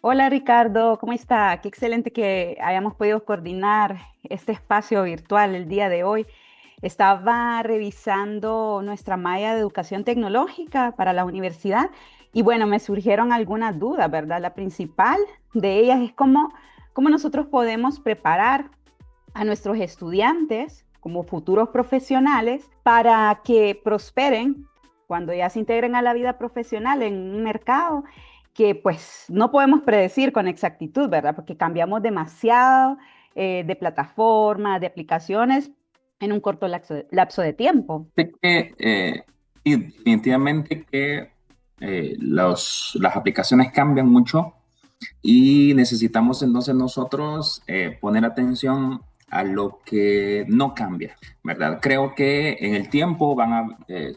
Hola Ricardo, ¿cómo está? Qué excelente que hayamos podido coordinar este espacio virtual el día de hoy. Estaba revisando nuestra malla de educación tecnológica para la universidad y bueno, me surgieron algunas dudas, ¿verdad? La principal de ellas es cómo nosotros podemos preparar a nuestros estudiantes como futuros profesionales para que prosperen cuando ya se integren a la vida profesional en un mercado que pues no podemos predecir con exactitud, ¿verdad? Porque cambiamos demasiado de plataformas, de aplicaciones en un corto lapso de tiempo. Sé que sí, definitivamente que las aplicaciones cambian mucho y necesitamos entonces nosotros poner atención a lo que no cambia, ¿verdad? Creo que en el tiempo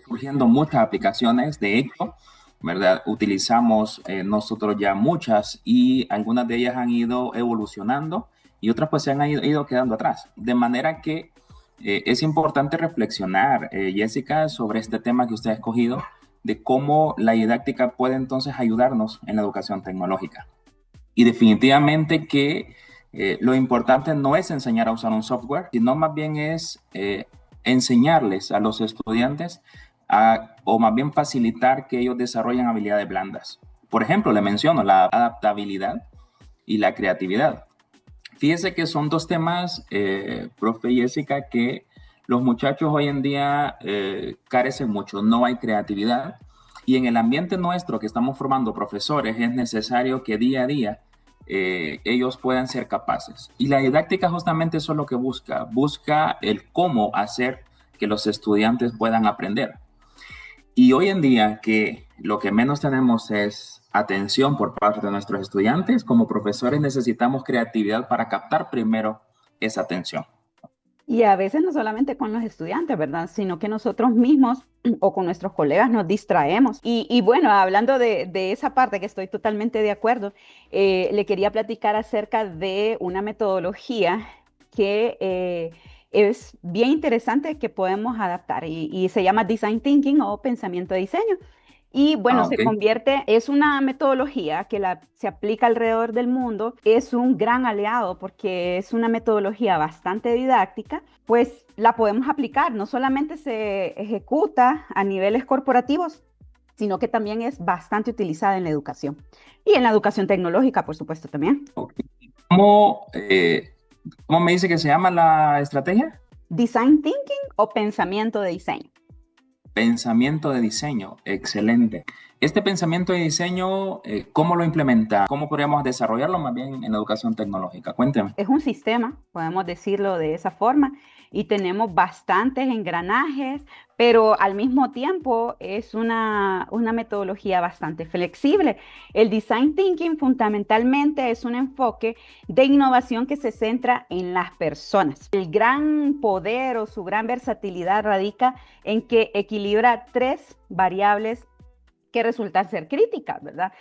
surgiendo muchas aplicaciones, de hecho, ¿verdad? Utilizamos nosotros ya muchas y algunas de ellas han ido evolucionando y otras pues se han ido quedando atrás. De manera que es importante reflexionar, Jessica, sobre este tema que usted ha escogido, de cómo la didáctica puede entonces ayudarnos en la educación tecnológica. Y definitivamente que lo importante no es enseñar a usar un software, sino más bien es enseñarles a los estudiantes o más bien facilitar que ellos desarrollen habilidades blandas. Por ejemplo, le menciono la adaptabilidad y la creatividad. Fíjese que son dos temas, profe Jessica, que los muchachos hoy en día carecen mucho. No hay creatividad. Y en el ambiente nuestro que estamos formando profesores, es necesario que día a día ellos puedan ser capaces. Y la didáctica justamente eso es lo que busca. Busca el cómo hacer que los estudiantes puedan aprender. Y hoy en día que lo que menos tenemos es atención por parte de nuestros estudiantes, como profesores necesitamos creatividad para captar primero esa atención. Y a veces no solamente con los estudiantes, ¿verdad? Sino que nosotros mismos o con nuestros colegas nos distraemos. Y bueno, hablando de esa parte que estoy totalmente de acuerdo, le quería platicar acerca de una metodología que es bien interesante que podemos adaptar y se llama Design Thinking o pensamiento de diseño. Y bueno, Ah, se ok. convierte, es una metodología que se aplica alrededor del mundo, es un gran aliado porque es una metodología bastante didáctica, pues la podemos aplicar, no solamente se ejecuta a niveles corporativos, sino que también es bastante utilizada en la educación y en la educación tecnológica, por supuesto, también. Ok. ¿Cómo, cómo me dice que se llama la estrategia? Design Thinking o pensamiento de diseño. Pensamiento de diseño, excelente. Este pensamiento de diseño, ¿cómo lo implementa? ¿Cómo podríamos desarrollarlo más bien en la educación tecnológica? Cuénteme. Es un sistema, podemos decirlo de esa forma, y tenemos bastantes engranajes, pero al mismo tiempo es una metodología bastante flexible. El design thinking fundamentalmente es un enfoque de innovación que se centra en las personas. El gran poder o su gran versatilidad radica en que equilibra tres variables que resultan ser críticas, ¿verdad?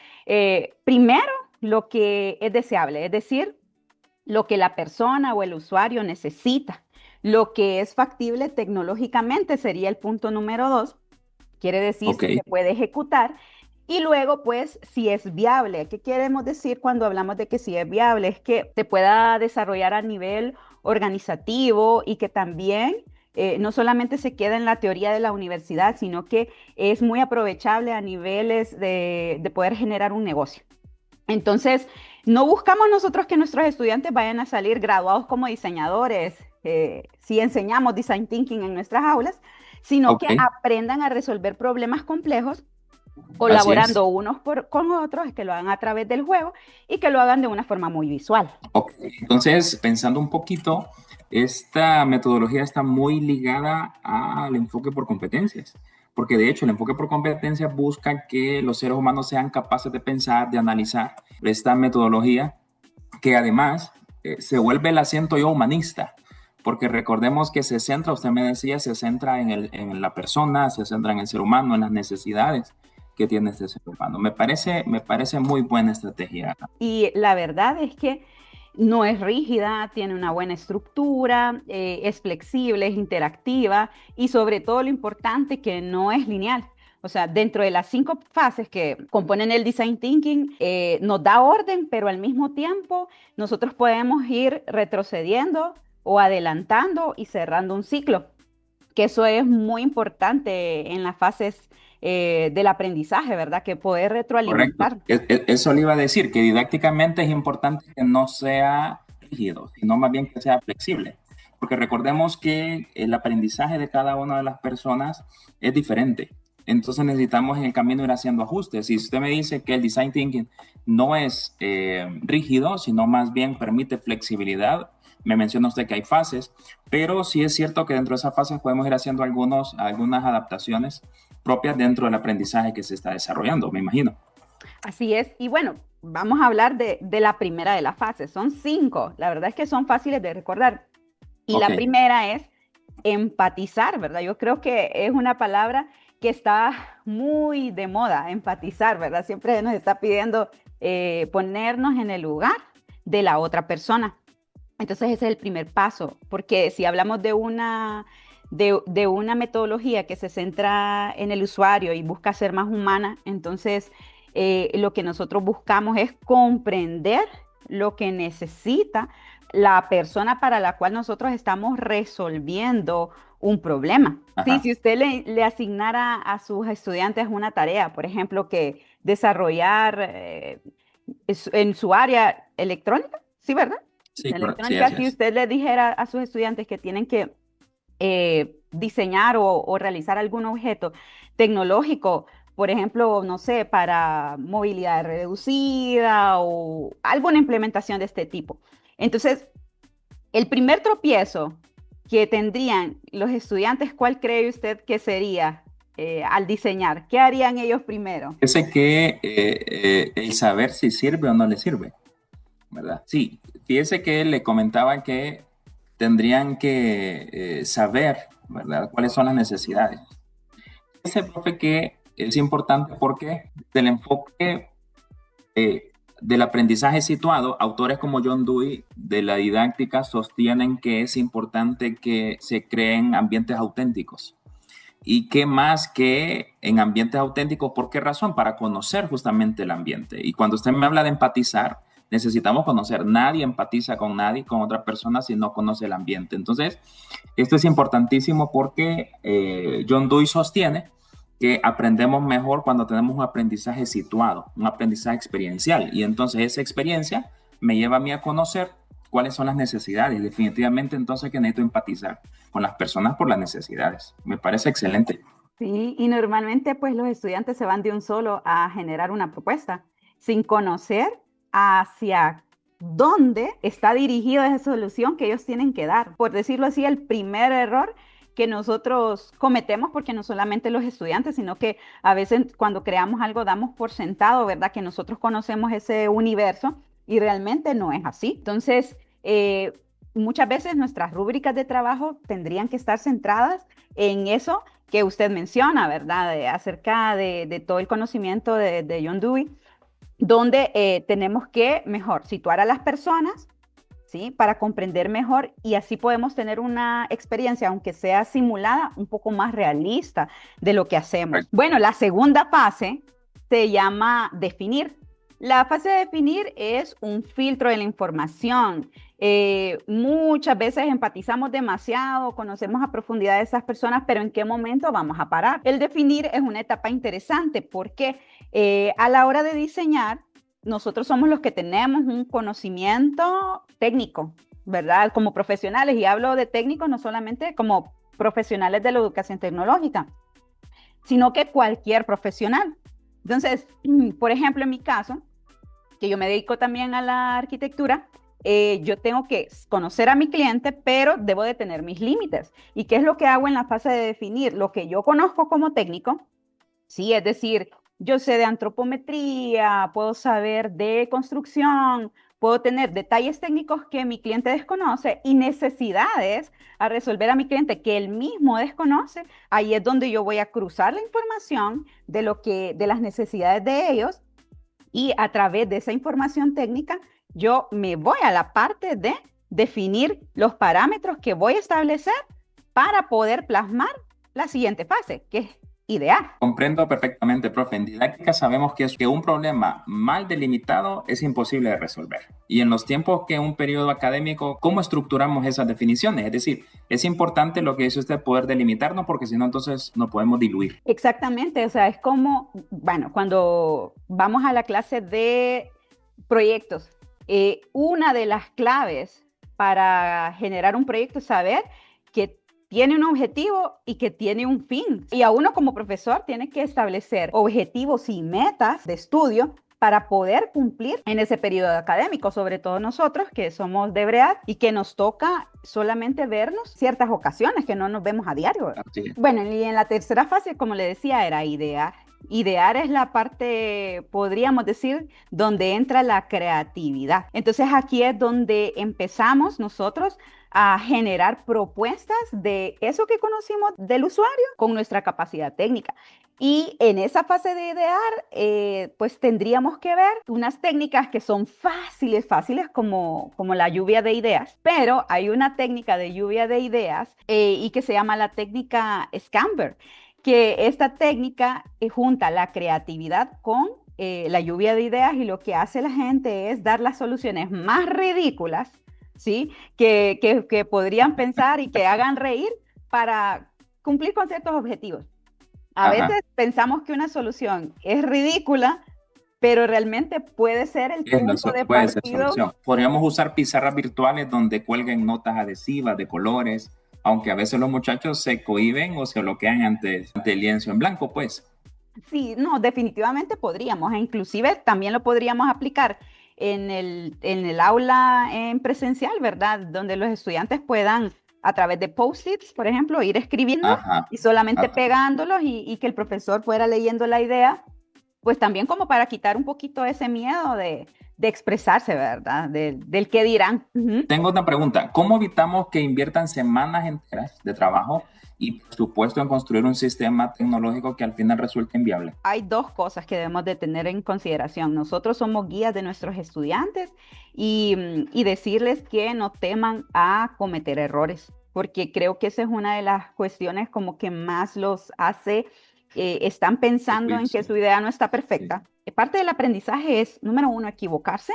Primero, lo que es deseable, es decir, lo que la persona o el usuario necesita. Lo que es factible tecnológicamente sería el punto número dos, quiere decir Ok. si se puede ejecutar. Y luego, pues, si es viable. ¿Qué queremos decir cuando hablamos de que si es viable? Es que se pueda desarrollar a nivel organizativo y que también no solamente se queda en la teoría de la universidad, sino que es muy aprovechable a niveles de poder generar un negocio. Entonces, no buscamos nosotros que nuestros estudiantes vayan a salir graduados como diseñadores, si enseñamos design thinking en nuestras aulas, sino Ok, que aprendan a resolver problemas complejos así es. colaborando con otros, que lo hagan a través del juego y que lo hagan de una forma muy visual. Ok, entonces, pensando un poquito, esta metodología está muy ligada al enfoque por competencias, porque de hecho el enfoque por competencias busca que los seres humanos sean capaces de pensar, de analizar esta metodología, que además se vuelve el acento yo humanista, porque recordemos que se centra, usted me decía, se centra en la persona, se centra en el ser humano, en las necesidades que tiene este ser humano. Me parece muy buena estrategia. Y la verdad es que no es rígida, tiene una buena estructura, es flexible, es interactiva y sobre todo lo importante que no es lineal. O sea, dentro de las 5 fases que componen el design thinking, nos da orden, pero al mismo tiempo nosotros podemos ir retrocediendo o adelantando y cerrando un ciclo, que eso es muy importante en las fases del aprendizaje, ¿verdad? Que poder Correcto. retroalimentar. Eso le iba a decir, que didácticamente es importante que no sea rígido, sino más bien que sea flexible. Porque recordemos que el aprendizaje de cada una de las personas es diferente. Entonces necesitamos en el camino ir haciendo ajustes. Si usted me dice que el design thinking no es rígido, sino más bien permite flexibilidad, me menciona usted que hay fases, pero sí es cierto que dentro de esas fases podemos ir haciendo algunas adaptaciones propias dentro del aprendizaje que se está desarrollando, me imagino. Así es. Y bueno, vamos a hablar de la primera de las fases. Son 5. La verdad es que son fáciles de recordar. Y Ok, la primera es empatizar, ¿verdad? Yo creo que es una palabra que está muy de moda, empatizar, ¿verdad? Siempre nos está pidiendo ponernos en el lugar de la otra persona. Entonces ese es el primer paso, porque si hablamos de una metodología que se centra en el usuario y busca ser más humana, entonces lo que nosotros buscamos es comprender lo que necesita la persona para la cual nosotros estamos resolviendo un problema. Sí, ajá. si usted le asignara a sus estudiantes una tarea, por ejemplo, que desarrollar en su área electrónica, ¿sí, verdad? Sí, sí, Electrónica, así si es. usted le dijera a sus estudiantes que tienen que diseñar o realizar algún objeto tecnológico, por ejemplo, no sé, para movilidad reducida o alguna implementación de este tipo. Entonces, el primer tropiezo que tendrían los estudiantes, ¿cuál cree usted que sería al diseñar? ¿Qué harían ellos primero? Ese que el saber si sirve o no le sirve, ¿verdad? Sí, fíjese que le comentaba que tendrían que saber, ¿verdad?, cuáles son las necesidades. Ese profe que es importante porque del enfoque del aprendizaje situado, autores como John Dewey de la didáctica sostienen que es importante que se creen ambientes auténticos. ¿Y qué más que en ambientes auténticos? ¿Por qué razón? Para conocer justamente el ambiente. Y cuando usted me habla de empatizar, necesitamos conocer. Nadie empatiza con nadie, con otra persona, si no conoce el ambiente. Entonces, esto es importantísimo porque John Dewey sostiene que aprendemos mejor cuando tenemos un aprendizaje situado, un aprendizaje experiencial. Y entonces esa experiencia me lleva a mí a conocer cuáles son las necesidades. Definitivamente entonces que necesito empatizar con las personas por las necesidades. Me parece excelente. Sí, y normalmente pues los estudiantes se van de un solo a generar una propuesta sin conocer hacia dónde está dirigida esa solución que ellos tienen que dar. Por decirlo así, el primer error que nosotros cometemos, porque no solamente los estudiantes, sino que a veces cuando creamos algo damos por sentado, ¿verdad? Que nosotros conocemos ese universo y realmente no es así. Entonces, muchas veces nuestras rúbricas de trabajo tendrían que estar centradas en eso que usted menciona, ¿verdad? Acerca de todo el conocimiento de John Dewey, donde tenemos que mejor situar a las personas, ¿sí? Para comprender mejor y así podemos tener una experiencia, aunque sea simulada, un poco más realista de lo que hacemos. Bueno, la segunda fase se llama definir. La fase de definir es un filtro de la información. Muchas veces empatizamos demasiado, conocemos a profundidad de esas personas, pero ¿en qué momento vamos a parar? El definir es una etapa interesante porque a la hora de diseñar, nosotros somos los que tenemos un conocimiento técnico, ¿verdad? Como profesionales, y hablo de técnicos no solamente como profesionales de la educación tecnológica, sino que cualquier profesional. Entonces, por ejemplo, en mi caso, que yo me dedico también a la arquitectura, yo tengo que conocer a mi cliente, pero debo de tener mis límites. ¿Y qué es lo que hago en la fase de definir? Lo que yo conozco como técnico, sí, es decir, yo sé de antropometría, puedo saber de construcción, puedo tener detalles técnicos que mi cliente desconoce y necesidades a resolver a mi cliente que él mismo desconoce. Ahí es donde yo voy a cruzar la información de las necesidades de ellos y a través de esa información técnica yo me voy a la parte de definir los parámetros que voy a establecer para poder plasmar la siguiente fase, que es idear. Comprendo perfectamente, profe. En didáctica sabemos que, que un problema mal delimitado es imposible de resolver. Y en los tiempos que un periodo académico, ¿cómo estructuramos esas definiciones? Es decir, es importante lo que dice usted, poder delimitarnos, porque si no, entonces no podemos diluir. Exactamente, o sea, es como, bueno, cuando vamos a la clase de proyectos, una de las claves para generar un proyecto es saber que tiene un objetivo y que tiene un fin. Y a uno como profesor tiene que establecer objetivos y metas de estudio para poder cumplir en ese periodo académico, sobre todo nosotros que somos de BREAD y que nos toca solamente vernos ciertas ocasiones que no nos vemos a diario. Así. Bueno, y en la tercera fase, como le decía, era idear. Idear es la parte, podríamos decir, donde entra la creatividad. Entonces aquí es donde empezamos nosotros a generar propuestas de eso que conocimos del usuario con nuestra capacidad técnica. Y en esa fase de idear, pues tendríamos que ver unas técnicas que son fáciles como la lluvia de ideas, pero hay una técnica de lluvia de ideas y que se llama la técnica Scamber, que esta técnica junta la creatividad con la lluvia de ideas y lo que hace la gente es dar las soluciones más ridículas, ¿sí? Que podrían pensar y que hagan reír para cumplir con ciertos objetivos. A Ajá. veces pensamos que una solución es ridícula, pero realmente puede ser el punto de Puede ser partida. solución. Podríamos usar pizarras virtuales donde cuelguen notas adhesivas de colores, aunque a veces los muchachos se cohíben o se bloquean ante el lienzo en blanco, pues. Sí, no, definitivamente podríamos, e inclusive también lo podríamos aplicar en el aula en presencial, ¿verdad? Donde los estudiantes puedan, a través de post-its, por ejemplo, ir escribiendo Ajá, y solamente ajá. pegándolos y que el profesor fuera leyendo la idea, pues también como para quitar un poquito ese miedo de expresarse, ¿verdad? Del qué dirán. Ujú. Tengo una pregunta. ¿Cómo evitamos que inviertan semanas enteras de trabajo y, por supuesto, en construir un sistema tecnológico que al final resulte inviable? Hay dos cosas que debemos de tener en consideración. Nosotros somos guías de nuestros estudiantes y decirles que no teman a cometer errores, porque creo que esa es una de las cuestiones como que más los hace, están pensando en que Descuidarse. su idea no está Sí. perfecta. Parte del aprendizaje es, número uno, equivocarse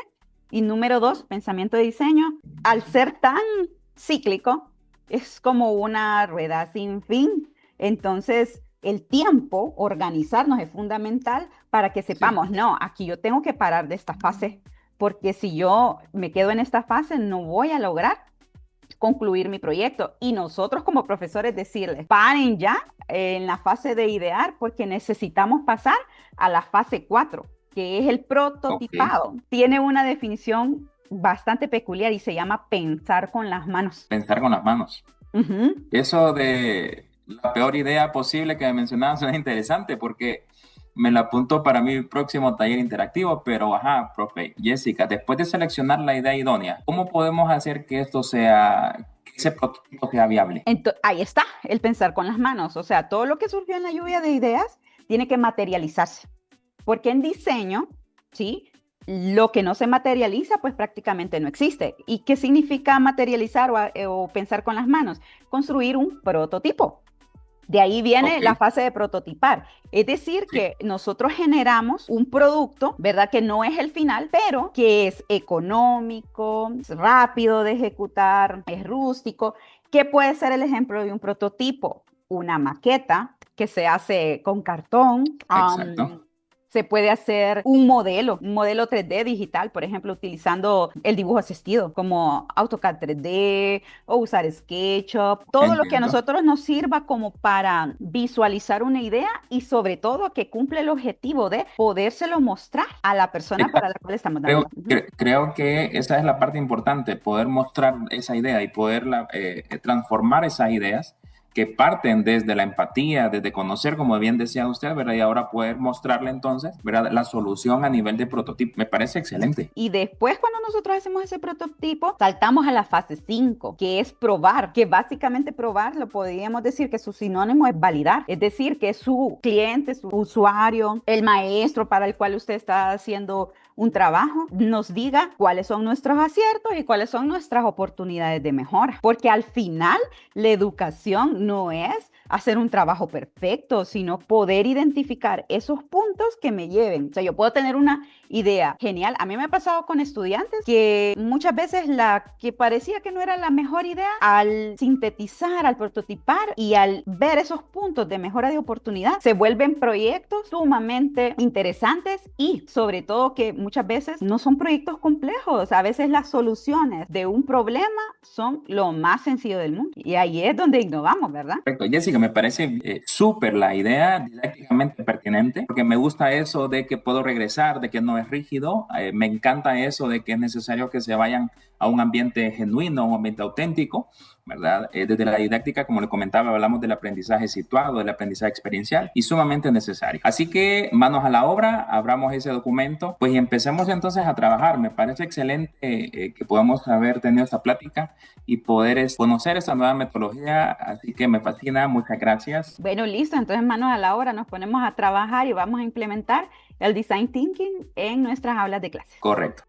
y número dos, pensamiento de diseño. Al ser tan cíclico, es como una rueda sin fin. Entonces, el tiempo, organizarnos es fundamental para que Sí. sepamos, no, aquí yo tengo que parar de esta fase, porque si yo me quedo en esta fase, no voy a lograr concluir mi proyecto. Y nosotros como profesores decirles, paren ya en la fase de idear, porque necesitamos pasar a la fase 4 que es el Ok. prototipado. Tiene una definición bastante peculiar y se llama pensar con las manos. Pensar con las manos. Ujú. Eso de la peor idea posible que me mencionabas es interesante porque me la apunto para mi próximo taller interactivo, pero ajá, profe, Jessica, después de seleccionar la idea idónea, ¿cómo podemos hacer que esto sea, que ese prototipo sea viable? Ahí está, el pensar con las manos. O sea, todo lo que surgió en la lluvia de ideas tiene que materializarse. Porque en diseño, ¿sí? Lo que no se materializa, pues prácticamente no existe. ¿Y qué significa materializar o pensar con las manos? Construir un prototipo. De ahí viene Ok, la fase de prototipar. Es decir, sí, que nosotros generamos un producto, ¿verdad? Que no es el final, pero que es económico, es rápido de ejecutar, es rústico. ¿Qué puede ser el ejemplo de un prototipo? Una maqueta que se hace con cartón. exacto. Se puede hacer un modelo 3D digital, por ejemplo, utilizando el dibujo asistido como AutoCAD 3D o usar SketchUp, todo lo que a Entiendo. nosotros nos sirva como para visualizar una idea y sobre todo que cumple el objetivo de podérselo mostrar a la persona para la cual estamos dando. Ujú. Creo que esa es la parte importante, poder mostrar esa idea y poderla transformar esas ideas que parten desde la empatía, desde conocer, como bien decía usted, ¿verdad? Y ahora poder mostrarle entonces, ¿verdad? La solución a nivel de prototipo. Me parece excelente. Y después, cuando nosotros hacemos ese prototipo, saltamos a la fase 5 que es probar, que básicamente probar, lo podríamos decir que su sinónimo es validar, es decir, que su cliente, su usuario, el maestro para el cual usted está haciendo un trabajo, nos diga cuáles son nuestros aciertos y cuáles son nuestras oportunidades de mejora. Porque al final, la educación no es hacer un trabajo perfecto, sino poder identificar esos puntos que me lleven. O sea, yo puedo tener una idea genial. A mí me ha pasado con estudiantes que muchas veces la que parecía que no era la mejor idea, al sintetizar, al prototipar y al ver esos puntos de mejora de oportunidad, se vuelven proyectos sumamente interesantes y sobre todo que muchas veces no son proyectos complejos. A veces las soluciones de un problema son lo más sencillo del mundo. Y ahí es donde innovamos, ¿verdad? Perfecto, Jessica, me parece súper la idea, didácticamente pertinente, porque me gusta eso de que puedo regresar, de que no es rígido, me encanta eso de que es necesario que se vayan a un ambiente genuino, a un ambiente auténtico, ¿verdad? Desde la didáctica, como le comentaba, hablamos del aprendizaje situado, del aprendizaje experiencial y sumamente necesario. Así que manos a la obra, abramos ese documento, pues y empecemos entonces a trabajar. Me parece excelente que podamos haber tenido esta plática y poder conocer esta nueva metodología, así que me fascina, muchas gracias. Bueno, listo, entonces manos a la obra, nos ponemos a trabajar y vamos a implementar el design thinking en nuestras aulas de clase. Correcto.